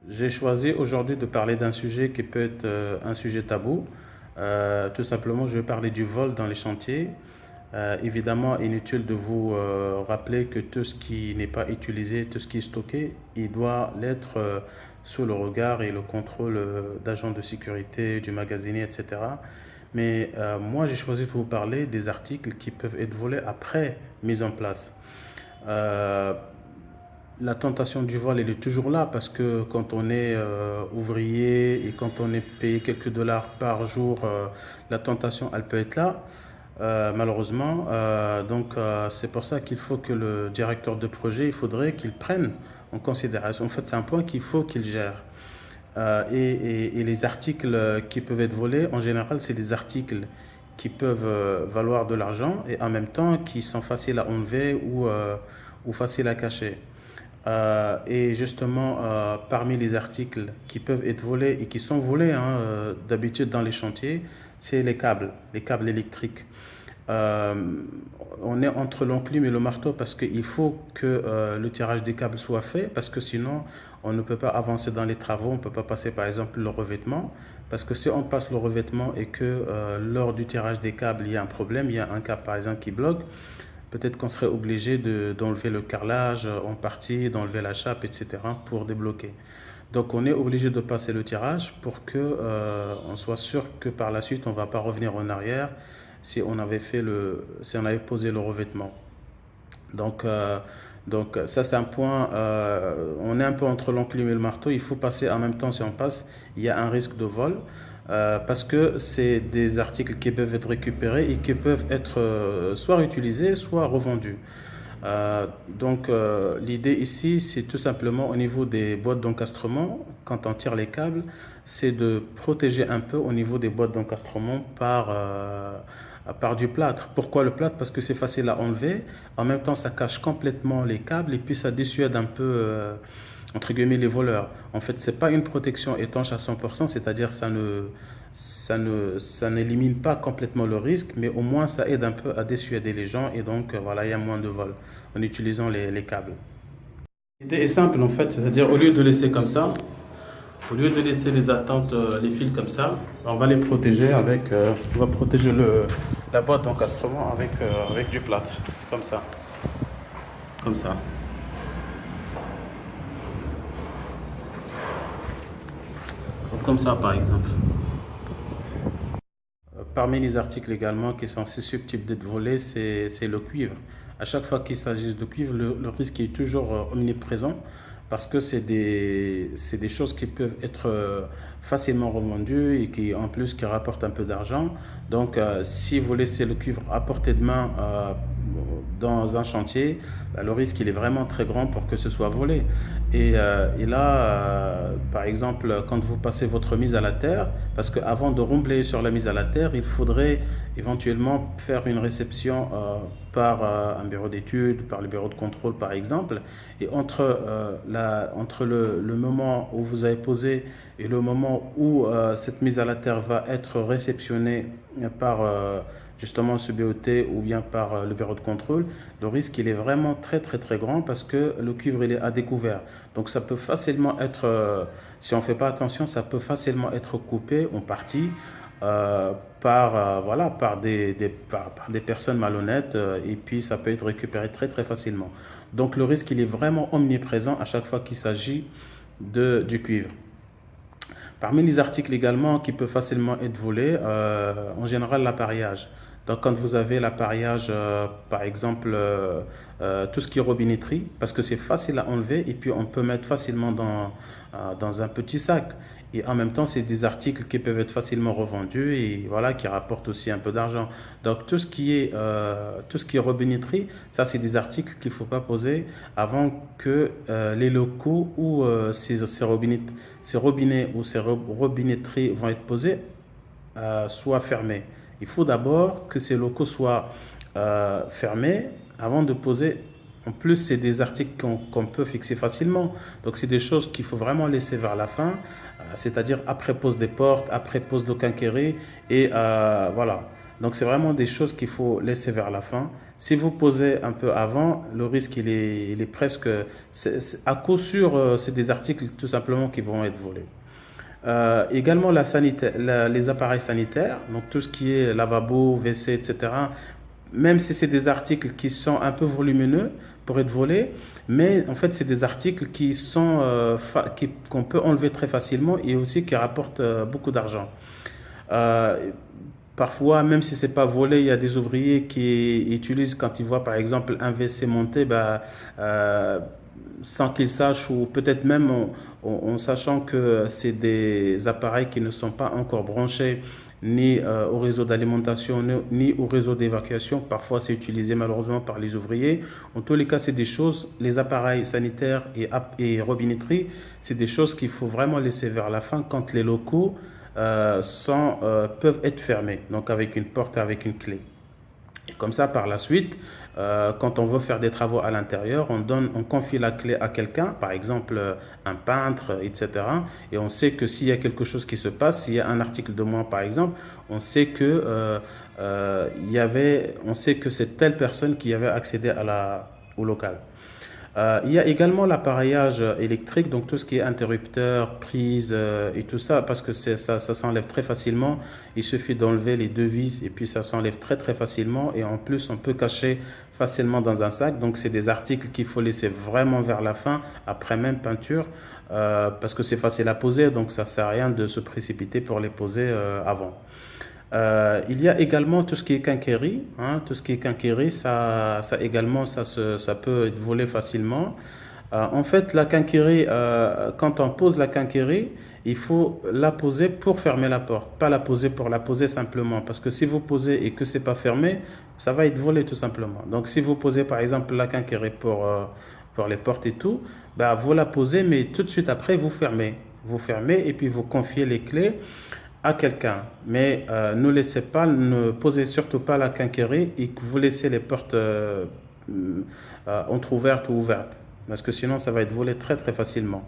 J'ai choisi aujourd'hui de parler d'un sujet qui peut être un sujet tabou. Tout simplement, je vais parler du vol dans les chantiers. Évidemment, inutile de vous rappeler que tout ce qui n'est pas utilisé, tout ce qui est stocké, il doit l'être sous le regard et le contrôle d'agents de sécurité, du magasinier, etc. Mais moi, j'ai choisi de vous parler des articles qui peuvent être volés après mise en place. Euh, la tentation du vol, elle est toujours là parce que quand on est ouvrier et quand on est payé quelques dollars par jour, la tentation, elle peut être là, malheureusement. C'est pour ça qu'il faut que le directeur de projet, il faudrait qu'il prenne en considération. En fait, c'est un point qu'il faut qu'il gère. Et les articles qui peuvent être volés, en général, c'est des articles qui peuvent valoir de l'argent et en même temps qui sont faciles à enlever ou faciles à cacher. Et justement, parmi les articles qui peuvent être volés et qui sont volés d'habitude dans les chantiers, c'est les câbles électriques. Euh, on est entre l'enclume et le marteau parce qu'il faut que le tirage des câbles soit fait parce que sinon on ne peut pas avancer dans les travaux, on ne peut pas passer par exemple le revêtement parce que si on passe le revêtement et que lors du tirage des câbles il y a un problème, il y a un câble par exemple qui bloque, peut-être qu'on serait obligé d'enlever le carrelage en partie, d'enlever la chape, etc. pour débloquer. Donc on est obligé de passer le tirage pour que on soit sûr que par la suite on ne va pas revenir en arrière si on avait posé le revêtement. Donc, euh, donc ça c'est un point, on est un peu entre l'enclume et le marteau, il faut passer en même temps si on passe, il y a un risque de vol. Parce que c'est des articles qui peuvent être récupérés et qui peuvent être soit réutilisés, soit revendus. L'idée ici, c'est tout simplement au niveau des boîtes d'encastrement, quand on tire les câbles, c'est de protéger un peu au niveau des boîtes d'encastrement par du plâtre. Pourquoi le plâtre? Parce que c'est facile à enlever, en même temps ça cache complètement les câbles et puis ça dissuade un peu entre guillemets les voleurs. En fait, c'est pas une protection étanche à 100%, c'est-à-dire ça n'élimine pas complètement le risque, mais au moins ça aide un peu à dissuader les gens et donc voilà, il y a moins de vols en utilisant les câbles. L'idée est simple en fait, c'est-à-dire au lieu de laisser comme ça, au lieu de laisser les attentes, les fils comme ça, on va les protéger on va protéger la boîte d'encastrement avec du plâtre, comme ça, comme ça. Comme ça par exemple. Parmi les articles également qui sont susceptibles d'être volés, c'est le cuivre. À chaque fois qu'il s'agit de cuivre, le risque est toujours omniprésent parce que c'est des choses qui peuvent être facilement revendues et qui en plus qui rapportent un peu d'argent. Donc si vous laissez le cuivre à portée de main dans un chantier, le risque il est vraiment très grand pour que ce soit volé. Et là, par exemple, quand vous passez votre mise à la terre, parce qu'avant de remblayer sur la mise à la terre, il faudrait éventuellement faire une réception par un bureau d'études, par le bureau de contrôle par exemple. Et entre le moment où vous avez posé et le moment où cette mise à la terre va être réceptionnée par justement ce BOT ou bien par le bureau de contrôle, le risque il est vraiment très très très grand parce que le cuivre il est à découvert. Donc ça peut facilement être, si on ne fait pas attention, ça peut facilement être coupé en partie par des personnes malhonnêtes et puis ça peut être récupéré très très facilement. Donc le risque il est vraiment omniprésent à chaque fois qu'il s'agit du cuivre. Parmi les articles également qui peuvent facilement être volés, en général l'appareillage. Donc quand vous avez l'appareillage, par exemple, tout ce qui est robinetterie, parce que c'est facile à enlever et puis on peut mettre facilement dans un petit sac. Et en même temps, c'est des articles qui peuvent être facilement revendus et voilà, qui rapportent aussi un peu d'argent. Donc tout ce qui est robinetterie, ça c'est des articles qu'il ne faut pas poser avant que les locaux où ces robinets ou ces robinetteries vont être posés soient fermés. Il faut d'abord que ces locaux soient fermés avant de poser. En plus, c'est des articles qu'on peut fixer facilement. Donc, c'est des choses qu'il faut vraiment laisser vers la fin, c'est-à-dire après pose des portes, après pose de quincaillerie. Et voilà. Donc, c'est vraiment des choses qu'il faut laisser vers la fin. Si vous posez un peu avant, le risque il est presque, à coup sûr, c'est des articles tout simplement qui vont être volés. Également les appareils sanitaires, donc tout ce qui est lavabo, WC, etc. Même si c'est des articles qui sont un peu volumineux pour être volés, mais en fait c'est des articles qui sont qu'on peut enlever très facilement et aussi qui rapportent beaucoup d'argent. Euh, Parfois, même si c'est pas volé, il y a des ouvriers qui utilisent quand ils voient par exemple un WC monté, bah, euh, sans qu'ils sachent ou peut-être même en sachant que c'est des appareils qui ne sont pas encore branchés ni au réseau d'alimentation ni au réseau d'évacuation. Parfois, c'est utilisé malheureusement par les ouvriers. En tous les cas, c'est des choses, les appareils sanitaires et robinetterie, c'est des choses qu'il faut vraiment laisser vers la fin quand les locaux peuvent être fermés, donc avec une porte, avec une clé. Et comme ça, par la suite, quand on veut faire des travaux à l'intérieur, on confie la clé à quelqu'un, par exemple un peintre, etc. Et on sait que s'il y a quelque chose qui se passe, s'il y a un article de moins, par exemple, on sait que on sait que c'est telle personne qui avait accédé au local. Il y a également l'appareillage électrique, donc tout ce qui est interrupteur, prise et tout ça, parce que ça s'enlève très facilement. Il suffit d'enlever les deux vis et puis ça s'enlève très très facilement. Et en plus, on peut cacher facilement dans un sac. Donc c'est des articles qu'il faut laisser vraiment vers la fin, après même peinture, parce que c'est facile à poser, donc ça ne sert à rien de se précipiter pour les poser avant. Il y a également tout ce qui est quincaillerie, hein, tout ce qui est quincaillerie, ça également, ça peut être volé facilement. En fait, la quincaillerie, quand on pose la quincaillerie, il faut la poser pour fermer la porte, pas la poser pour la poser simplement. Parce que si vous posez et que c'est pas fermé, ça va être volé tout simplement. Donc, si vous posez par exemple la quincaillerie pour les portes et tout, bah, vous la posez, mais tout de suite après, vous fermez. Vous fermez et puis vous confiez les clés à quelqu'un, mais ne laissez pas, ne posez surtout pas la quincaillerie et que vous laissez les portes entrouvertes ou ouvertes, parce que sinon ça va être volé très très facilement.